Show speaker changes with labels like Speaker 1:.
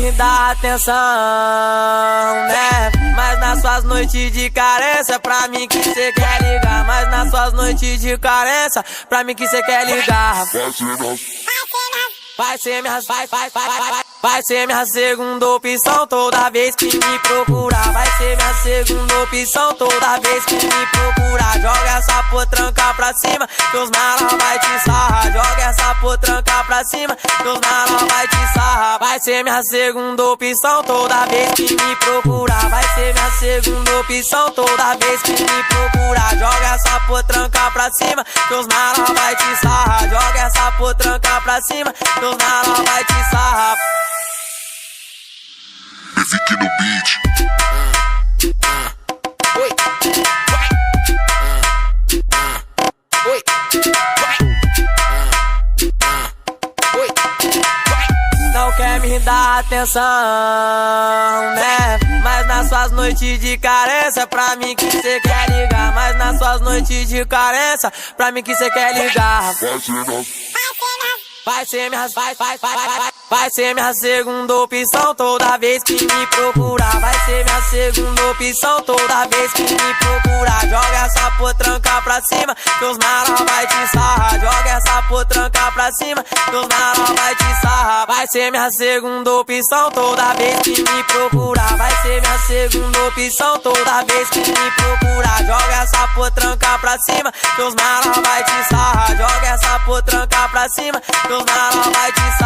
Speaker 1: me dar atenção, né? Mas nas suas noites de carência, pra mim que cê quer ligar. Mas nas suas noites de carência, pra mim que cê quer ligar. Vai ser minha segunda opção toda vez que me procurar. Vai ser minha segunda opção toda vez que me procurar. Joga essa potranca pra cima, que os menor vai te sarrar. Joga essa potranca pra cima, que os menor vai te sarrar. Vai ser minha segunda opção toda vez que me procurar. Vai ser minha segunda opção toda vez que me procurar. Joga essa potranca pra cima, que os menor vai te sarrar. Joga essa potranca pra cima, que os menor vai te sarrar.
Speaker 2: Fique no beat.
Speaker 1: Oi. Oi. Oi. Não quer me dar atenção, né? Mas nas suas noites de carência, pra mim que cê quer ligar. Mas nas suas noites de carência, pra mim que cê quer ligar. Vai ser minha segunda opção toda vez que me procurar. Vai ser minha segunda opção toda vez que me procurar. Joga essa potranca pra cima, que os menor vai te sarrar. Joga essa potranca pra cima, que os menor vai te sarrar. Vai ser minha segunda opção toda vez que me procurar. Vai ser minha segunda opção toda vez que me procurar. Joga essa potranca pra cima, que os menor vai te sarrar. Joga essa potranca pra cima, que os menor vai te sarrar.